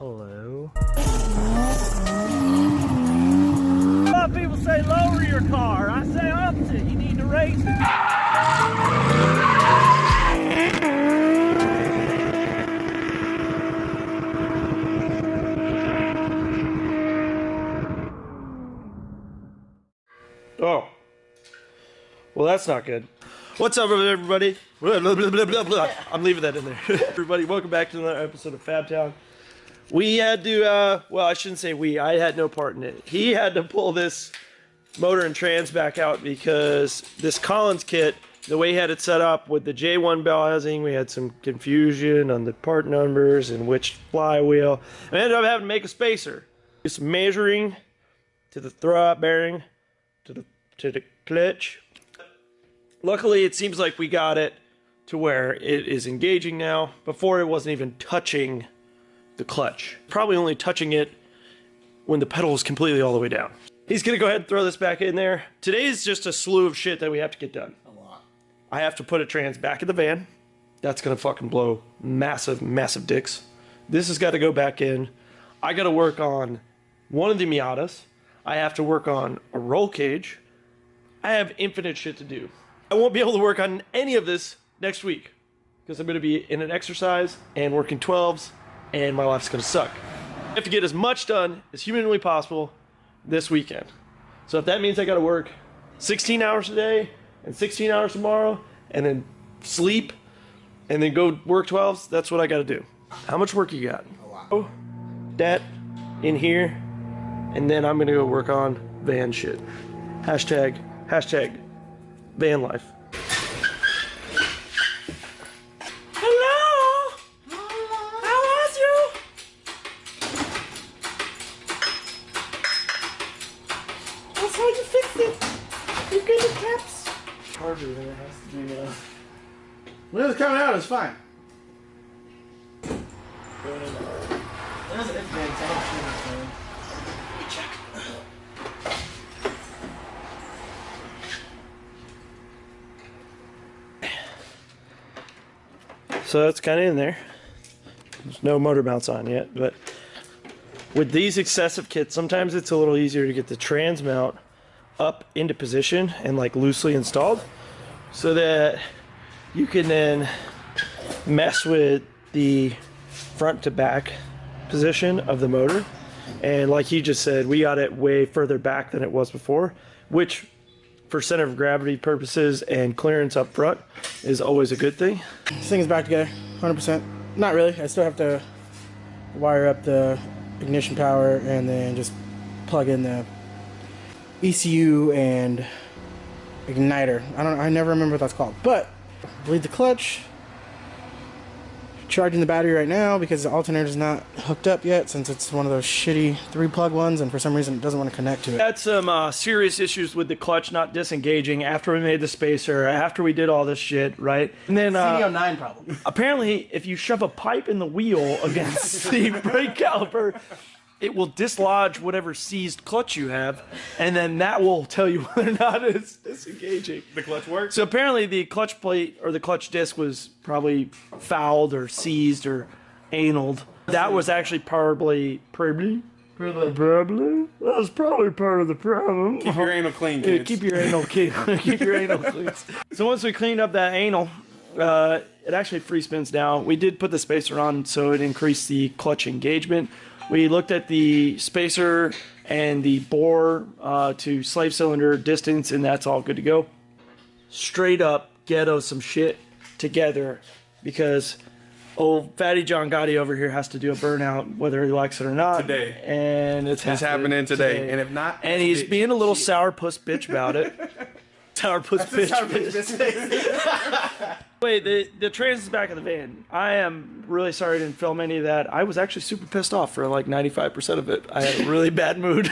Hello. A lot of people say lower your car. I say opposite. You need to raise it. Oh. Well, that's not good. What's up, everybody? I'm leaving that in there. Everybody, welcome back to another episode of FabTown. We had to, well, I shouldn't say we. I had no part in it. He had to pull this motor and trans back out because this Collins kit, the way he had it set up with the J1 bell housing, we had some confusion on the part numbers and which flywheel. I ended up having to make a spacer. Do some measuring to the throw-out bearing, to the clutch. Luckily, it seems like we got it to where it is engaging now. Before, it wasn't even touching the clutch. Probably only touching it when the pedal was completely all the way down. He's gonna go ahead and throw this back in there. Today is just a slew of shit that we have to get done. A lot. I have to put a trans back in the van. That's gonna fucking blow massive, massive dicks. This has got to go back in. I gotta work on one of the Miatas. I have to work on a roll cage. I have infinite shit to do. I won't be able to work on any of this next week because I'm going to be in an exercise and working 12s and my life's going to suck. I have to get as much done as humanly possible this weekend. So if that means I got to work 16 hours a day and 16 hours tomorrow and then sleep and then go work 12s, that's what I got to do. How much work you got? A lot. That in here, and then I'm going to go work on van shit. Hashtag van life. Hello? How was you? That's how you fix it. You get the caps. Harder than it has to be now. When it's coming out, it's fine. So that's kind of in there. There's no motor mounts on yet, but with these excessive kits, sometimes it's a little easier to get the trans mount up into position and like loosely installed so that you can then mess with the front to back position of the motor. And like he just said, we got it way further back than it was before, which for center of gravity purposes and clearance up front is always a good thing. This thing is back together, 100%. Not really. I still have to wire up the ignition power and then just plug in the ECU and igniter. I never remember what that's called, but bleed the clutch. Charging the battery right now because the alternator is not hooked up yet since it's one of those shitty 3-plug ones and for some reason it doesn't want to connect to it. Had some serious issues with the clutch not disengaging after we made the spacer, after we did all this shit, right? And then CD09 problem. Apparently, if you shove a pipe in the wheel against the brake caliper, it will dislodge whatever seized clutch you have, and then that will tell you whether or not it's disengaging. The clutch works? So apparently the clutch plate or the clutch disc was probably fouled or seized or analed. That was actually probably that was probably part of the problem. Keep your anal clean, kids. Yeah, keep your anal clean. Keep your anal clean. So once we cleaned up that anal, it actually free spins now. We did put the spacer on so it increased the clutch engagement. We looked at the spacer and the bore to slave cylinder distance, and that's all good to go. Straight up ghetto some shit together because old Fatty John Gotti over here has to do a burnout whether he likes it or not. Today. And it's happening today. And if not, and he's being a little sourpuss bitch about it. Sourpuss bitch. Wait, the trans is back in the van. I am really sorry I didn't film any of that. I was actually super pissed off for like 95% of it. I had a really bad mood.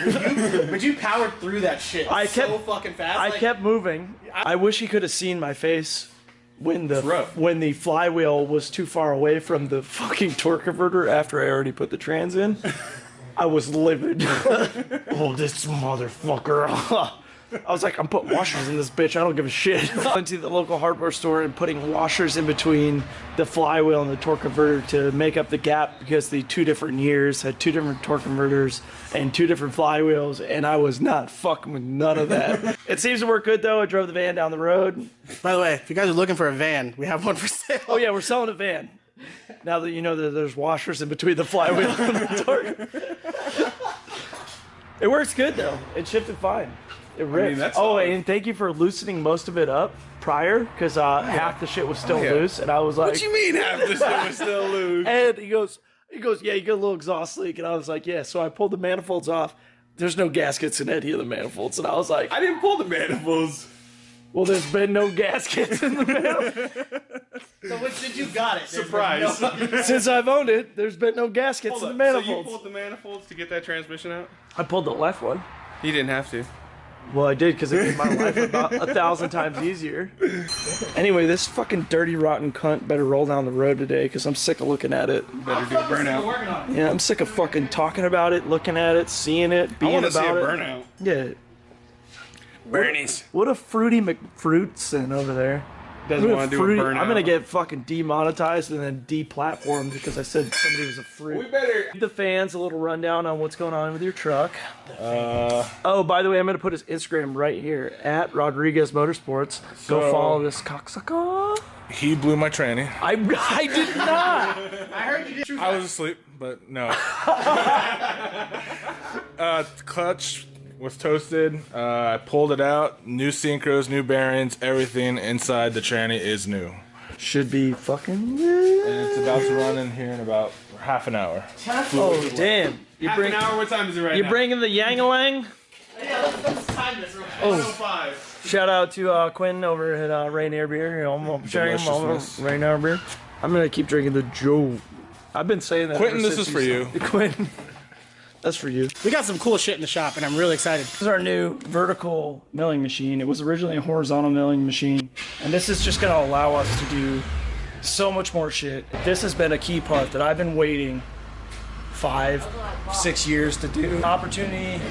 But you powered through that shit so fucking fast. I kept moving. I wish he could have seen my face when the flywheel was too far away from the fucking torque converter after I already put the trans in. I was livid. Oh, this motherfucker. I was like, I'm putting washers in this bitch. I don't give a shit. I went to the local hardware store and putting washers in between the flywheel and the torque converter to make up the gap because the 2 different years had 2 different torque converters and 2 different flywheels, and I was not fucking with none of that. It seems to work good though. I drove the van down the road. By the way, if you guys are looking for a van, we have one for sale. Oh yeah, we're selling a van. Now that you know that there's washers in between the flywheel and the torque. It works good though. It shifted fine. It ripped. that's oh, solid. and thank you for loosening most of it up prior, because half the shit was still loose, and I was like, What you mean half the shit was still loose? and he goes, yeah, you got a little exhaust leak, and I was like, yeah. So I pulled the manifolds off. There's no gaskets in any of the manifolds, and I was like, I didn't pull the manifolds. well, there's been no gaskets in the manifolds. So since you got it, Surprise. Since I've owned it. There's been no gaskets in the So manifolds. you pulled the manifolds to get that transmission out? I pulled the left one. You didn't have to. Well, I did because it made my life about 1,000 times easier. Anyway, this fucking dirty, rotten cunt better roll down the road today because I'm sick of looking at it. Better do a burnout. Yeah, I'm sick of fucking talking about it, looking at it, seeing it, I being want about to see a it. burnout. Yeah. Bernie's. What a fruity McFruitson over there. Doesn't What a want to do a fruity- burnout. I'm gonna get fucking demonetized and then deplatformed because I said somebody was a fruit. We better. Give the fans a little rundown on what's going on with your truck. Oh, by the way, I'm gonna put his Instagram right here at Rodriguez Motorsports. Go So- follow this cocksucker. He blew my tranny. I did not. I heard you did. I was asleep, but no. Clutch was toasted. I pulled it out. New synchros, new bearings, everything inside the tranny is new. Should be fucking. And it's about to run in here in about half an hour. Oh damn! You Half an hour. What time is it right You now? bringing the Yangalang? Yeah, let's time this. Oh, 105. shout out to Quinn over at Rainier Beer. I'm sharing him over Deliciousness. Rainier Beer. I'm gonna keep drinking the Joe. I've been saying that. Quentin, ever this since is for you. Quentin, that's for you. We got some cool shit in the shop, and I'm really excited. This is our new vertical milling machine. It was originally a horizontal milling machine, and this is just gonna allow us to do so much more shit. This has been a key part that I've been waiting 5-6 years to do. Opportunity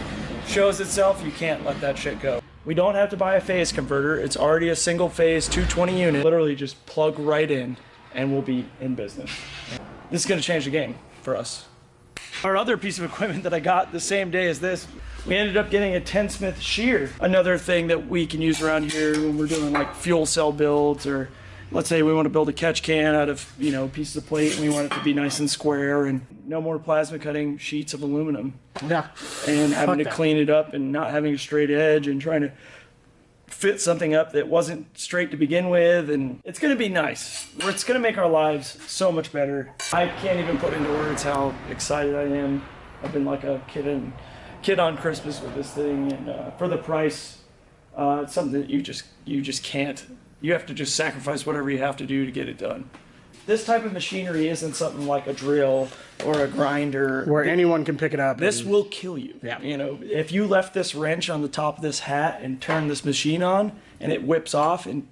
shows itself, you can't let that shit go. We don't have to buy a phase converter. It's already a single phase 220 unit. Literally just plug right in and we'll be in business. This is gonna change the game for us. Our other piece of equipment that I got the same day as this, we ended up getting a 10 Smith shear. Another thing that we can use around here when we're doing like fuel cell builds, or let's say we want to build a catch can out of, you know, pieces of plate and we want it to be nice and square, and no more plasma cutting sheets of aluminum Yeah. and having to that. clean it up and not having a straight edge and trying to fit something up that wasn't straight to begin with. And it's going to be nice. It's going to make our lives so much better. I can't even put into words how excited I am. I've been like a kid on Christmas with this thing, and for the price, it's something that you just can't. You have to just sacrifice whatever you have to do to get it done. This type of machinery isn't something like a drill or a grinder. Where anyone can pick it up. This and- will kill you. Yeah. You know, if you left this wrench on the top of this hat and turn this machine on and it whips off and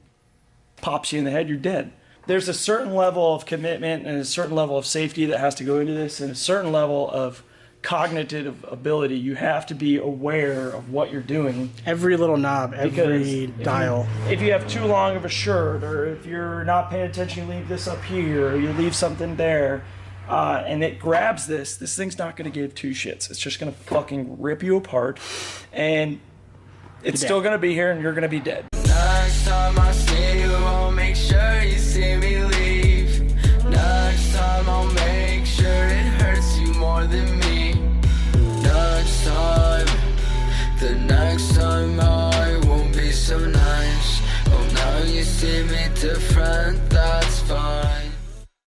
pops you in the head, you're dead. There's a certain level of commitment and a certain level of safety that has to go into this, and a certain level of cognitive ability. You have to be aware of what you're doing. every little knob, every Because dial. If you have too long of a shirt, or if you're not paying attention, you leave this up here, or you leave something there, and it grabs this thing's not going to give two shits. It's just going to fucking rip you apart, and it's You're still dead. going to be here, and you're going to be dead. Next time I see you, I'll make sure you see me leave. Next time I'll make sure it hurts you more than me. Next time, the next time I won't be so nice. Oh, now you see me different.